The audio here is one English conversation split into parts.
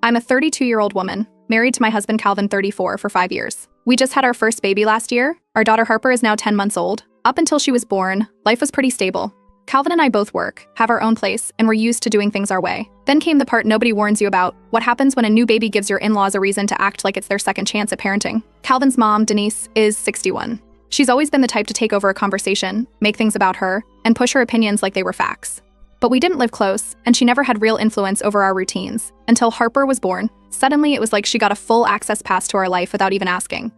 I'm a 32-year-old woman, married to my husband Calvin, 34, for 5 years. We just had our first baby last year. Our daughter Harper is now 10 months old. Up until she was born, life was pretty stable. Calvin and I both work, have our own place, and we're used to doing things our way. Then came the part nobody warns you about: what happens when a new baby gives your in-laws a reason to act like it's their second chance at parenting. Calvin's mom, Denise, is 61. She's always been the type to take over a conversation, make things about her, and push her opinions like they were facts. But we didn't live close, and she never had real influence over our routines. Until Harper was born, suddenly it was like she got a full access pass to our life without even asking.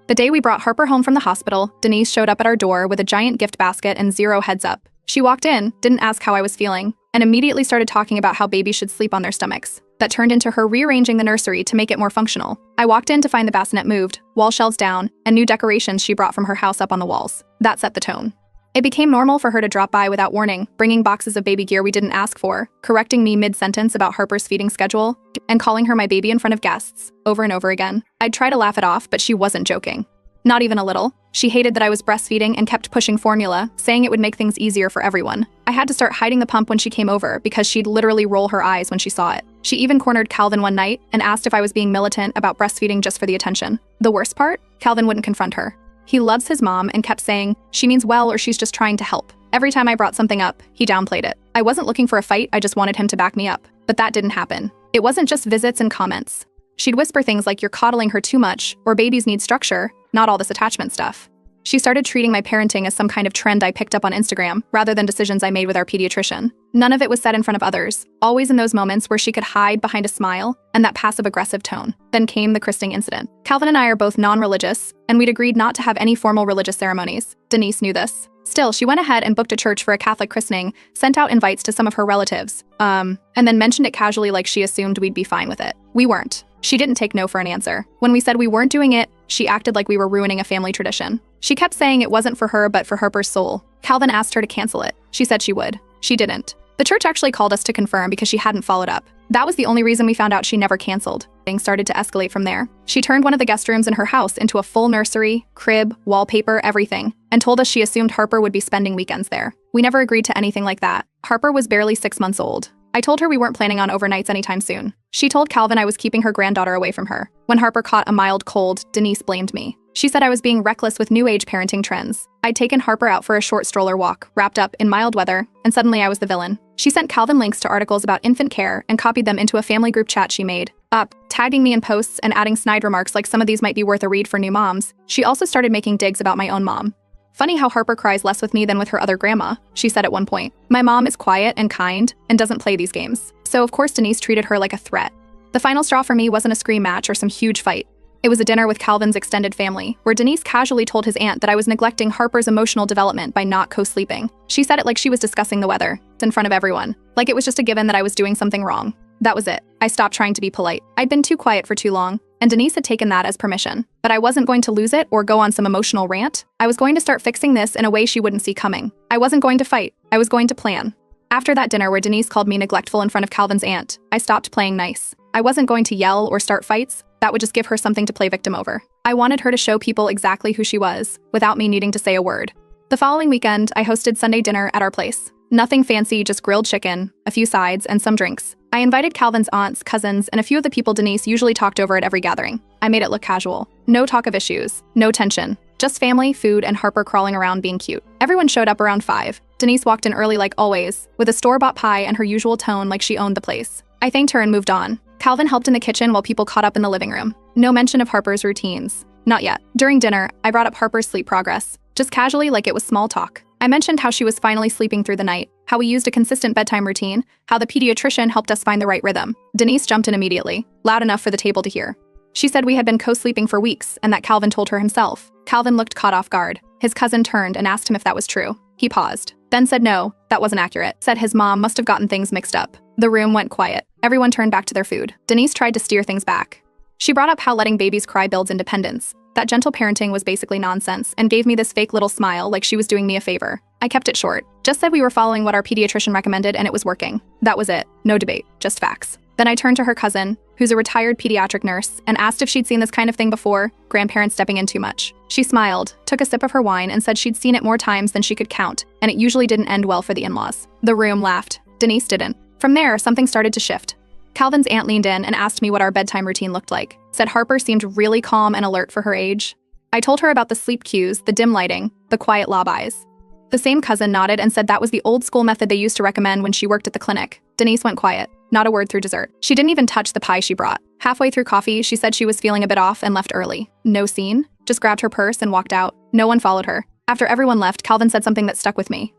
The day we brought Harper home from the hospital, Denise showed up at our door with a giant gift basket and zero heads up. She walked in, didn't ask how I was feeling, and immediately started talking about how babies should sleep on their stomachs. That turned into her rearranging the nursery to make it more functional. I walked in to find the bassinet moved, wall shelves down, and new decorations she brought from her house up on the walls. That set the tone. It became normal for her to drop by without warning, bringing boxes of baby gear we didn't ask for, correcting me mid-sentence about Harper's feeding schedule, and calling her my baby in front of guests, over and over again. I'd try to laugh it off, but she wasn't joking. Not even a little. She hated that I was breastfeeding and kept pushing formula, saying it would make things easier for everyone. I had to start hiding the pump when she came over because she'd literally roll her eyes when she saw it. She even cornered Calvin one night and asked if I was being militant about breastfeeding just for the attention. The worst part? Calvin wouldn't confront her. He loves his mom and kept saying, she means well or she's just trying to help. Every time I brought something up, he downplayed it. I wasn't looking for a fight, I just wanted him to back me up. But that didn't happen. It wasn't just visits and comments. She'd whisper things like you're coddling her too much, or babies need structure, not all this attachment stuff. She started treating my parenting as some kind of trend I picked up on Instagram, rather than decisions I made with our pediatrician. None of it was said in front of others, always in those moments where she could hide behind a smile and that passive-aggressive tone. Then came the christening incident. Calvin and I are both non-religious, and we'd agreed not to have any formal religious ceremonies. Denise knew this. Still, she went ahead and booked a church for a Catholic christening, sent out invites to some of her relatives, and then mentioned it casually like she assumed we'd be fine with it. We weren't. She didn't take no for an answer. When we said we weren't doing it, she acted like we were ruining a family tradition. She kept saying it wasn't for her but for Harper's soul. Calvin asked her to cancel it. She said she would. She didn't. The church actually called us to confirm because she hadn't followed up. That was the only reason we found out she never canceled. Things started to escalate from there. She turned one of the guest rooms in her house into a full nursery, crib, wallpaper, everything, and told us she assumed Harper would be spending weekends there. We never agreed to anything like that. Harper was barely 6 months old. I told her we weren't planning on overnights anytime soon. She told Calvin I was keeping her granddaughter away from her. When Harper caught a mild cold, Denise blamed me. She said I was being reckless with new age parenting trends. I'd taken Harper out for a short stroller walk, wrapped up in mild weather, and suddenly I was the villain. She sent Calvin links to articles about infant care and copied them into a family group chat she made up, tagging me in posts and adding snide remarks like some of these might be worth a read for new moms. She also started making digs about my own mom. Funny how Harper cries less with me than with her other grandma, she said at one point. My mom is quiet and kind and doesn't play these games. So of course Denise treated her like a threat. The final straw for me wasn't a scream match or some huge fight. It was a dinner with Calvin's extended family, where Denise casually told his aunt that I was neglecting Harper's emotional development by not co-sleeping. She said it like she was discussing the weather, in front of everyone, like it was just a given that I was doing something wrong. That was it. I stopped trying to be polite. I'd been too quiet for too long, and Denise had taken that as permission. But I wasn't going to lose it or go on some emotional rant. I was going to start fixing this in a way she wouldn't see coming. I wasn't going to fight. I was going to plan. After that dinner where Denise called me neglectful in front of Calvin's aunt, I stopped playing nice. I wasn't going to yell or start fights. That would just give her something to play victim over. I wanted her to show people exactly who she was, without me needing to say a word. The following weekend, I hosted Sunday dinner at our place. Nothing fancy, just grilled chicken, a few sides, and some drinks. I invited Calvin's aunts, cousins, and a few of the people Denise usually talked over at every gathering. I made it look casual. No talk of issues, no tension. Just family, food, and Harper crawling around being cute. Everyone showed up around 5. Denise walked in early like always, with a store-bought pie and her usual tone like she owned the place. I thanked her and moved on. Calvin helped in the kitchen while people caught up in the living room. No mention of Harper's routines. Not yet. During dinner, I brought up Harper's sleep progress, just casually like it was small talk. I mentioned how she was finally sleeping through the night, how we used a consistent bedtime routine, how the pediatrician helped us find the right rhythm. Denise jumped in immediately, loud enough for the table to hear. She said we had been co-sleeping for weeks and that Calvin told her himself. Calvin looked caught off guard. His cousin turned and asked him if that was true. He paused, then said no, that wasn't accurate. Said his mom must have gotten things mixed up. The room went quiet. Everyone turned back to their food. Denise tried to steer things back. She brought up how letting babies cry builds independence, that gentle parenting was basically nonsense, and gave me this fake little smile like she was doing me a favor. I kept it short. Just said we were following what our pediatrician recommended and it was working. That was it. No debate, just facts. Then I turned to her cousin, who's a retired pediatric nurse, and asked if she'd seen this kind of thing before, grandparents stepping in too much. She smiled, took a sip of her wine, and said she'd seen it more times than she could count, and it usually didn't end well for the in-laws. The room laughed. Denise didn't. From there, something started to shift. Calvin's aunt leaned in and asked me what our bedtime routine looked like. Said Harper seemed really calm and alert for her age. I told her about the sleep cues, the dim lighting, the quiet lob eyes. The same cousin nodded and said that was the old school method they used to recommend when she worked at the clinic. Denise went quiet, not a word through dessert. She didn't even touch the pie she brought. Halfway through coffee, she said she was feeling a bit off and left early. No scene, just grabbed her purse and walked out. No one followed her. After everyone left, Calvin said something that stuck with me.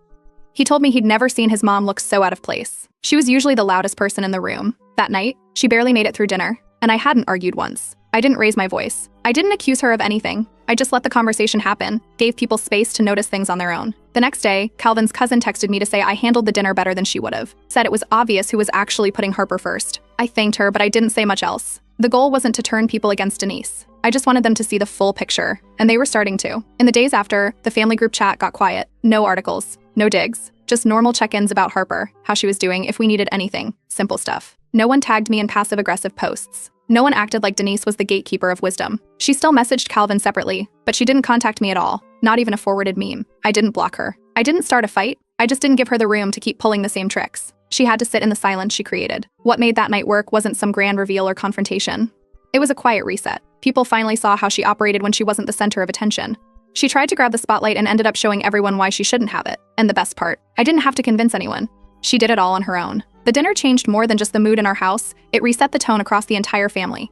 He told me he'd never seen his mom look so out of place. She was usually the loudest person in the room. That night, she barely made it through dinner, and I hadn't argued once. I didn't raise my voice. I didn't accuse her of anything. I just let the conversation happen, gave people space to notice things on their own. The next day, Calvin's cousin texted me to say I handled the dinner better than she would have. Said it was obvious who was actually putting Harper first. I thanked her, but I didn't say much else. The goal wasn't to turn people against Denise. I just wanted them to see the full picture, and they were starting to. In the days after, the family group chat got quiet. No articles, no digs, just normal check-ins about Harper, how she was doing, if we needed anything, simple stuff. No one tagged me in passive-aggressive posts. No one acted like Denise was the gatekeeper of wisdom. She still messaged Calvin separately, but she didn't contact me at all, not even a forwarded meme. I didn't block her. I didn't start a fight. I just didn't give her the room to keep pulling the same tricks. She had to sit in the silence she created. What made that night work wasn't some grand reveal or confrontation. It was a quiet reset. People finally saw how she operated when she wasn't the center of attention. She tried to grab the spotlight and ended up showing everyone why she shouldn't have it. And the best part, I didn't have to convince anyone. She did it all on her own. The dinner changed more than just the mood in our house. It reset the tone across the entire family.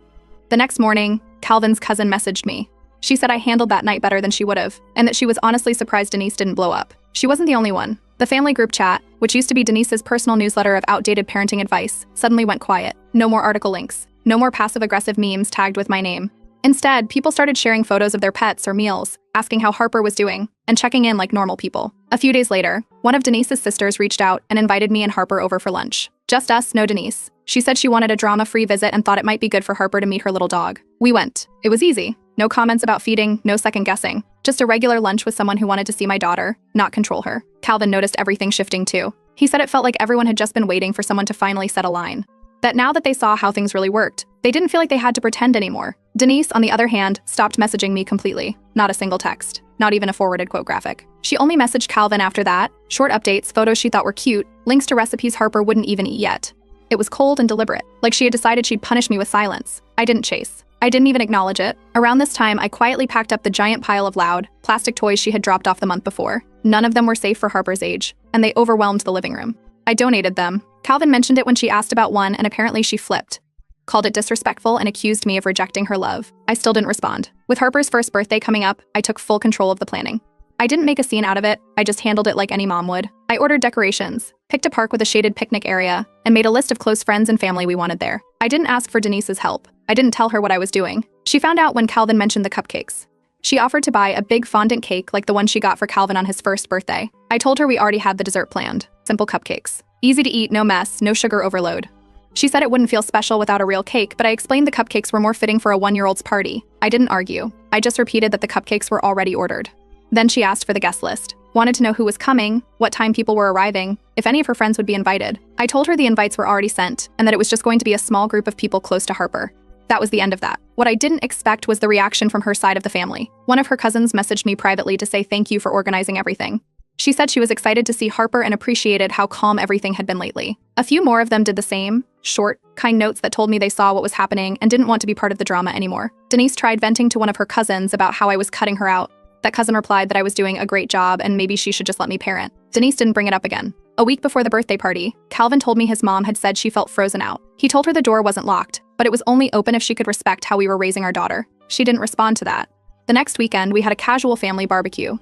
The next morning, Calvin's cousin messaged me. She said I handled that night better than she would have, and that she was honestly surprised Denise didn't blow up. She wasn't the only one. The family group chat, which used to be Denise's personal newsletter of outdated parenting advice, suddenly went quiet. No more article links. No more passive-aggressive memes tagged with my name. Instead, people started sharing photos of their pets or meals, asking how Harper was doing, and checking in like normal people. A few days later, one of Denise's sisters reached out and invited me and Harper over for lunch. Just us, no Denise. She said she wanted a drama-free visit and thought it might be good for Harper to meet her little dog. We went. It was easy. No comments about feeding, no second-guessing. Just a regular lunch with someone who wanted to see my daughter, not control her. Calvin noticed everything shifting too. He said it felt like everyone had just been waiting for someone to finally set a line. That now that they saw how things really worked, they didn't feel like they had to pretend anymore. Denise, on the other hand, stopped messaging me completely. Not a single text. Not even a forwarded quote graphic. She only messaged Calvin after that, short updates, photos she thought were cute, links to recipes Harper wouldn't even eat yet. It was cold and deliberate, like she had decided she'd punish me with silence. I didn't chase. I didn't even acknowledge it. Around this time, I quietly packed up the giant pile of loud, plastic toys she had dropped off the month before. None of them were safe for Harper's age, and they overwhelmed the living room. I donated them. Calvin mentioned it when she asked about one, and apparently she flipped. Called it disrespectful and accused me of rejecting her love. I still didn't respond. With Harper's first birthday coming up, I took full control of the planning. I didn't make a scene out of it, I just handled it like any mom would. I ordered decorations, picked a park with a shaded picnic area, and made a list of close friends and family we wanted there. I didn't ask for Denise's help. I didn't tell her what I was doing. She found out when Calvin mentioned the cupcakes. She offered to buy a big fondant cake like the one she got for Calvin on his first birthday. I told her we already had the dessert planned. Simple cupcakes. Easy to eat, no mess, no sugar overload. She said it wouldn't feel special without a real cake, but I explained the cupcakes were more fitting for a 1-year-old's party. I didn't argue. I just repeated that the cupcakes were already ordered. Then she asked for the guest list. Wanted to know who was coming, what time people were arriving, if any of her friends would be invited. I told her the invites were already sent, and that it was just going to be a small group of people close to Harper. That was the end of that. What I didn't expect was the reaction from her side of the family. One of her cousins messaged me privately to say thank you for organizing everything. She said she was excited to see Harper and appreciated how calm everything had been lately. A few more of them did the same, short, kind notes that told me they saw what was happening and didn't want to be part of the drama anymore. Denise tried venting to one of her cousins about how I was cutting her out. That cousin replied that I was doing a great job and maybe she should just let me parent. Denise didn't bring it up again. A week before the birthday party, Calvin told me his mom had said she felt frozen out. He told her the door wasn't locked, but it was only open if she could respect how we were raising our daughter. She didn't respond to that. The next weekend, we had a casual family barbecue.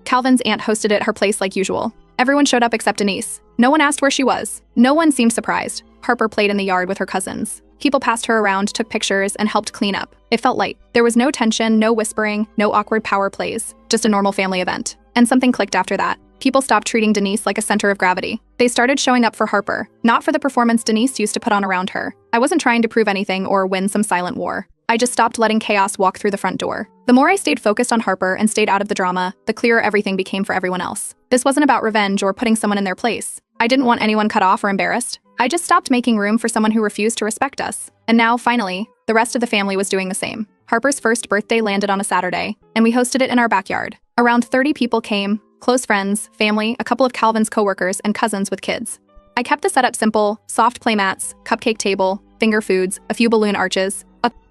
Calvin's aunt hosted it at her place like usual. Everyone showed up except Denise. No one asked where she was. No one seemed surprised. Harper played in the yard with her cousins. People passed her around, took pictures, and helped clean up. It felt light. There was no tension, no whispering, no awkward power plays, just a normal family event. And something clicked after that. People stopped treating Denise like a center of gravity. They started showing up for Harper, not for the performance Denise used to put on around her. I wasn't trying to prove anything or win some silent war. I just stopped letting chaos walk through the front door. The more I stayed focused on Harper and stayed out of the drama, the clearer everything became for everyone else. This wasn't about revenge or putting someone in their place. I didn't want anyone cut off or embarrassed. I just stopped making room for someone who refused to respect us. And now, finally, the rest of the family was doing the same. Harper's first birthday landed on a Saturday, and we hosted it in our backyard. Around 30 people came, close friends, family, a couple of Calvin's coworkers, and cousins with kids. I kept the setup simple: soft playmats, cupcake table, finger foods, a few balloon arches,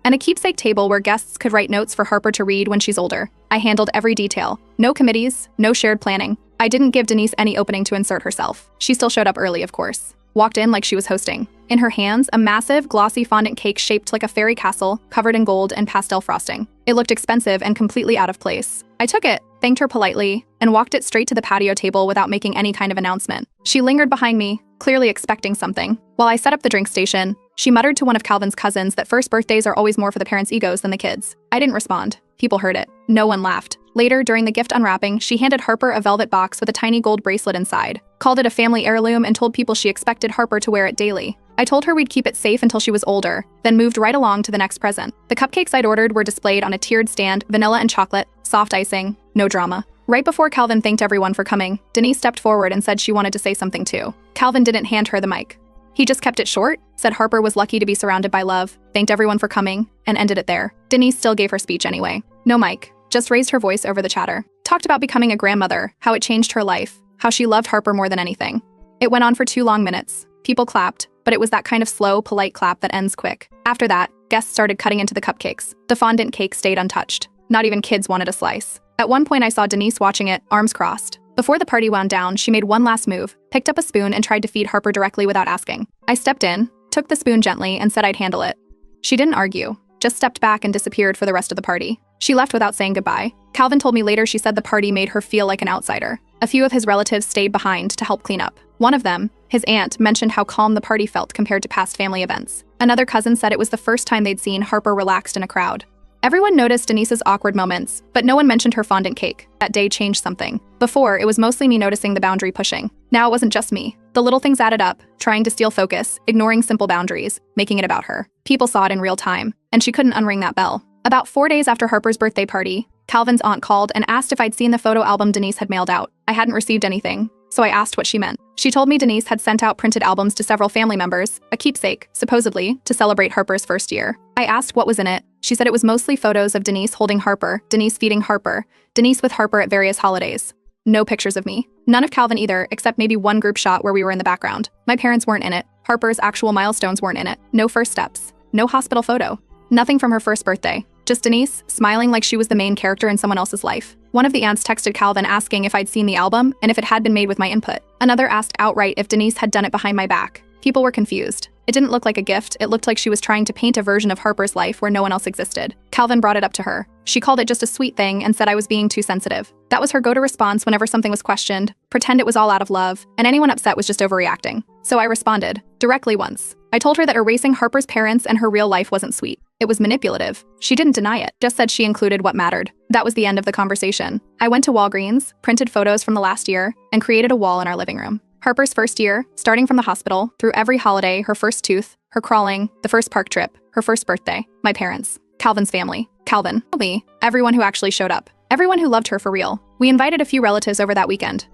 and a keepsake table where guests could write notes for Harper to read when she's older. I handled every detail. No committees, no shared planning. I didn't give Denise any opening to insert herself. She still showed up early, of course. Walked in like she was hosting. In her hands, a massive, glossy fondant cake shaped like a fairy castle, covered in gold and pastel frosting. It looked expensive and completely out of place. I took it, thanked her politely, and walked it straight to the patio table without making any kind of announcement. She lingered behind me, clearly expecting something. While I set up the drink station, she muttered to one of Calvin's cousins that first birthdays are always more for the parents' egos than the kids. I didn't respond. People heard it. No one laughed. Later, during the gift unwrapping, she handed Harper a velvet box with a tiny gold bracelet inside, called it a family heirloom, and told people she expected Harper to wear it daily. I told her we'd keep it safe until she was older, then moved right along to the next present. The cupcakes I'd ordered were displayed on a tiered stand, vanilla and chocolate, soft icing, no drama. Right before Calvin thanked everyone for coming, Denise stepped forward and said she wanted to say something too. Calvin didn't hand her the mic. He just kept it short, said Harper was lucky to be surrounded by love, thanked everyone for coming, and ended it there. Denise still gave her speech anyway. No mic, just raised her voice over the chatter. Talked about becoming a grandmother, how it changed her life, how she loved Harper more than anything. It went on for 2 long minutes. People clapped, but it was that kind of slow, polite clap that ends quick. After that, guests started cutting into the cupcakes. The fondant cake stayed untouched. Not even kids wanted a slice. At one point I saw Denise watching it, arms crossed. Before the party wound down, she made one last move, picked up a spoon and tried to feed Harper directly without asking. I stepped in, took the spoon gently, and said I'd handle it. She didn't argue, just stepped back and disappeared for the rest of the party. She left without saying goodbye. Calvin told me later she said the party made her feel like an outsider. A few of his relatives stayed behind to help clean up. One of them, his aunt, mentioned how calm the party felt compared to past family events. Another cousin said it was the first time they'd seen Harper relaxed in a crowd. Everyone noticed Denise's awkward moments, but no one mentioned her fondant cake. That day changed something. Before, it was mostly me noticing the boundary pushing. Now it wasn't just me. The little things added up, trying to steal focus, ignoring simple boundaries, making it about her. People saw it in real time, and she couldn't unring that bell. About 4 days after Harper's birthday party, Calvin's aunt called and asked if I'd seen the photo album Denise had mailed out. I hadn't received anything, so I asked what she meant. She told me Denise had sent out printed albums to several family members, a keepsake, supposedly, to celebrate Harper's first year. I asked what was in it. She said it was mostly photos of Denise holding Harper, Denise feeding Harper, Denise with Harper at various holidays. No pictures of me. None of Calvin either, except maybe one group shot where we were in the background. My parents weren't in it. Harper's actual milestones weren't in it. No first steps. No hospital photo. Nothing from her first birthday. Just Denise, smiling like she was the main character in someone else's life. One of the aunts texted Calvin asking if I'd seen the album and if it had been made with my input. Another asked outright if Denise had done it behind my back. People were confused. It didn't look like a gift, it looked like she was trying to paint a version of Harper's life where no one else existed. Calvin brought it up to her. She called it just a sweet thing and said I was being too sensitive. That was her go-to response whenever something was questioned, pretend it was all out of love, and anyone upset was just overreacting. So I responded, directly once. I told her that erasing Harper's parents and her real life wasn't sweet. It was manipulative. She didn't deny it, just said she included what mattered. That was the end of the conversation. I went to Walgreens, printed photos from the last year, and created a wall in our living room. Harper's first year, starting from the hospital, through every holiday, her first tooth, her crawling, the first park trip, her first birthday, my parents, Calvin's family, Calvin, me, everyone who actually showed up, everyone who loved her for real. We invited a few relatives over that weekend.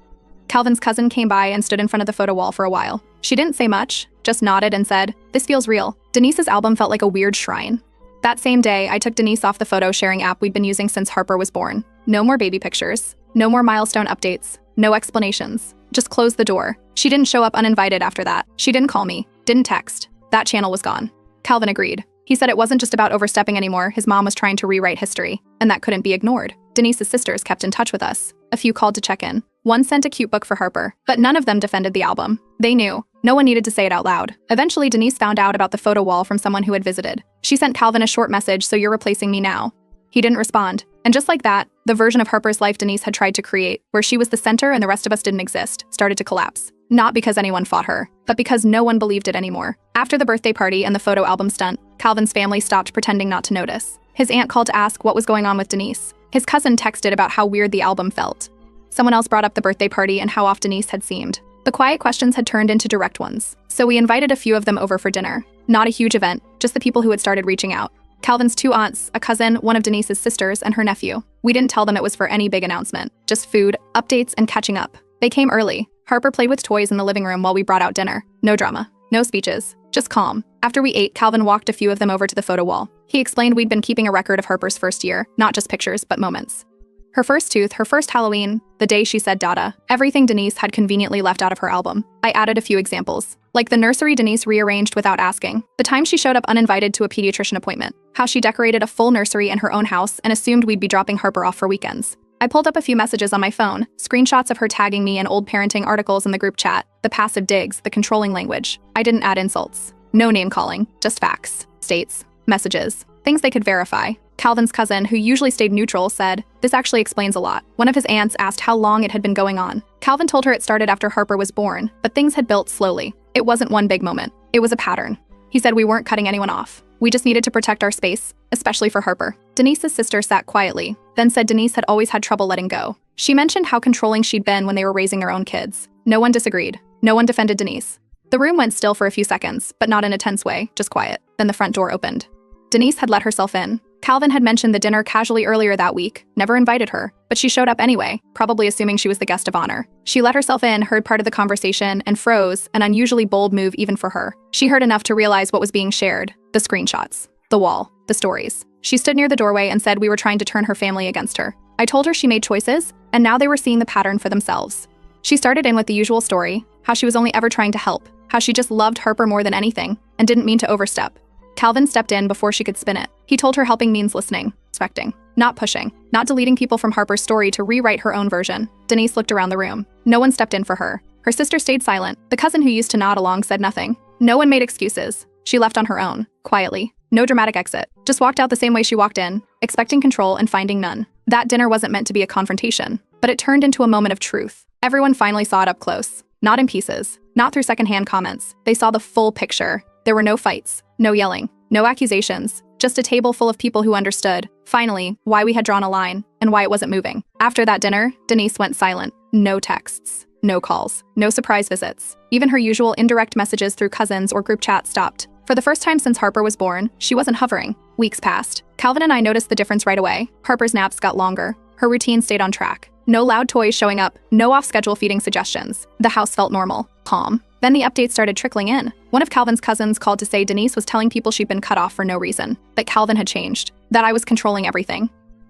Calvin's cousin came by and stood in front of the photo wall for a while. She didn't say much, just nodded and said, "This feels real." Denise's album felt like a weird shrine. That same day, I took Denise off the photo sharing app we'd been using since Harper was born. No more baby pictures, no more milestone updates, no explanations. Just closed the door. She didn't show up uninvited after that. She didn't call me, didn't text. That channel was gone. Calvin agreed. He said it wasn't just about overstepping anymore, his mom was trying to rewrite history, and that couldn't be ignored. Denise's sisters kept in touch with us. A few called to check in. One sent a cute book for Harper, but none of them defended the album. They knew. No one needed to say it out loud. Eventually, Denise found out about the photo wall from someone who had visited. She sent Calvin a short message, "So you're replacing me now." He didn't respond. And just like that, the version of Harper's life Denise had tried to create, where she was the center and the rest of us didn't exist, started to collapse. Not because anyone fought her, but because no one believed it anymore. After the birthday party and the photo album stunt, Calvin's family stopped pretending not to notice. His aunt called to ask what was going on with Denise. His cousin texted about how weird the album felt. Someone else brought up the birthday party and how off Denise had seemed. The quiet questions had turned into direct ones. So we invited a few of them over for dinner. Not a huge event, just the people who had started reaching out. Calvin's 2 aunts, a cousin, one of Denise's sisters, and her nephew. We didn't tell them it was for any big announcement. Just food, updates, and catching up. They came early. Harper played with toys in the living room while we brought out dinner. No drama. No speeches. Just calm. After we ate, Calvin walked a few of them over to the photo wall. He explained we'd been keeping a record of Harper's first year, not just pictures, but moments. Her first tooth, her first Halloween, the day she said dada. Everything Denise had conveniently left out of her album. I added a few examples. Like the nursery Denise rearranged without asking. The time she showed up uninvited to a pediatrician appointment. How she decorated a full nursery in her own house and assumed we'd be dropping Harper off for weekends. I pulled up a few messages on my phone, screenshots of her tagging me in old parenting articles in the group chat, the passive digs, the controlling language. I didn't add insults. No name calling, just facts, states, messages, things they could verify. Calvin's cousin, who usually stayed neutral, said, "This actually explains a lot." One of his aunts asked how long it had been going on. Calvin told her it started after Harper was born, but things had built slowly. It wasn't one big moment. It was a pattern. He said we weren't cutting anyone off. We just needed to protect our space, especially for Harper. Denise's sister sat quietly, then said Denise had always had trouble letting go. She mentioned how controlling she'd been when they were raising their own kids. No one disagreed. No one defended Denise. The room went still for a few seconds, but not in a tense way, just quiet. Then the front door opened. Denise had let herself in. Calvin had mentioned the dinner casually earlier that week, never invited her, but she showed up anyway, probably assuming she was the guest of honor. She let herself in, heard part of the conversation, and froze, an unusually bold move even for her. She heard enough to realize what was being shared, the screenshots, the wall, the stories. She stood near the doorway and said we were trying to turn her family against her. I told her she made choices, and now they were seeing the pattern for themselves. She started in with the usual story, how she was only ever trying to help, how she just loved Harper more than anything, and didn't mean to overstep. Calvin stepped in before she could spin it. He told her helping means listening, respecting, not pushing, not deleting people from Harper's story to rewrite her own version. Denise looked around the room. No one stepped in for her. Her sister stayed silent. The cousin who used to nod along said nothing. No one made excuses. She left on her own, quietly. No dramatic exit. Just walked out the same way she walked in, expecting control and finding none. That dinner wasn't meant to be a confrontation, but it turned into a moment of truth. Everyone finally saw it up close. Not in pieces, not through secondhand comments. They saw the full picture. There were no fights, no yelling, no accusations, just a table full of people who understood, finally, why we had drawn a line and why it wasn't moving. After that dinner, Denise went silent. No texts, no calls, no surprise visits. Even her usual indirect messages through cousins or group chat stopped. For the first time since Harper was born, she wasn't hovering. Weeks passed. Calvin and I noticed the difference right away. Harper's naps got longer. Her routine stayed on track. No loud toys showing up, no off-schedule feeding suggestions. The house felt normal, calm. Then the updates started trickling in. One of Calvin's cousins called to say Denise was telling people she'd been cut off for no reason, that Calvin had changed, that I was controlling everything.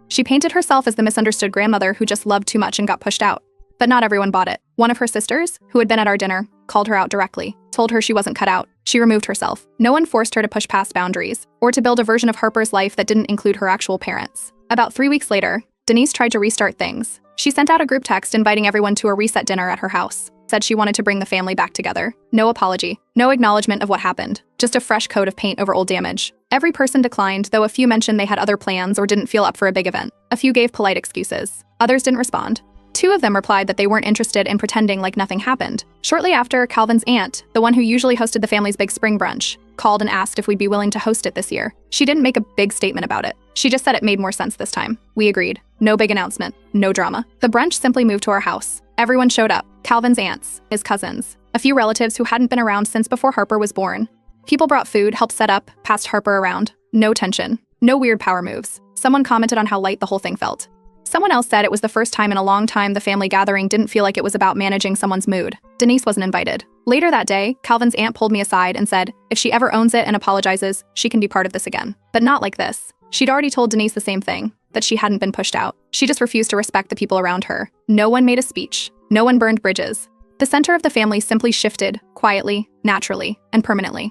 She painted herself as the misunderstood grandmother who just loved too much and got pushed out. But not everyone bought it. One of her sisters, who had been at our dinner, called her out directly, told her she wasn't cut out. She removed herself. No one forced her to push past boundaries, or to build a version of Harper's life that didn't include her actual parents. About 3 weeks later, Denise tried to restart things. She sent out a group text inviting everyone to a reset dinner at her house. Said she wanted to bring the family back together. No apology, no acknowledgement of what happened, just a fresh coat of paint over old damage. Every person declined, though a few mentioned they had other plans or didn't feel up for a big event. A few gave polite excuses. Others didn't respond. 2 of them replied that they weren't interested in pretending like nothing happened. Shortly after, Calvin's aunt, the one who usually hosted the family's big spring brunch, called and asked if we'd be willing to host it this year. She didn't make a big statement about it. She just said it made more sense this time. We agreed. No big announcement, no drama. The brunch simply moved to our house. Everyone showed up. Calvin's aunts, his cousins, a few relatives who hadn't been around since before Harper was born. People brought food, helped set up, passed Harper around. No tension, no weird power moves. Someone commented on how light the whole thing felt. Someone else said it was the first time in a long time the family gathering didn't feel like it was about managing someone's mood. Denise wasn't invited. Later that day, Calvin's aunt pulled me aside and said, if she ever owns it and apologizes, she can be part of this again. But not like this. She'd already told Denise the same thing, that she hadn't been pushed out. She just refused to respect the people around her. No one made a speech. No one burned bridges. The center of the family simply shifted, quietly, naturally, and permanently.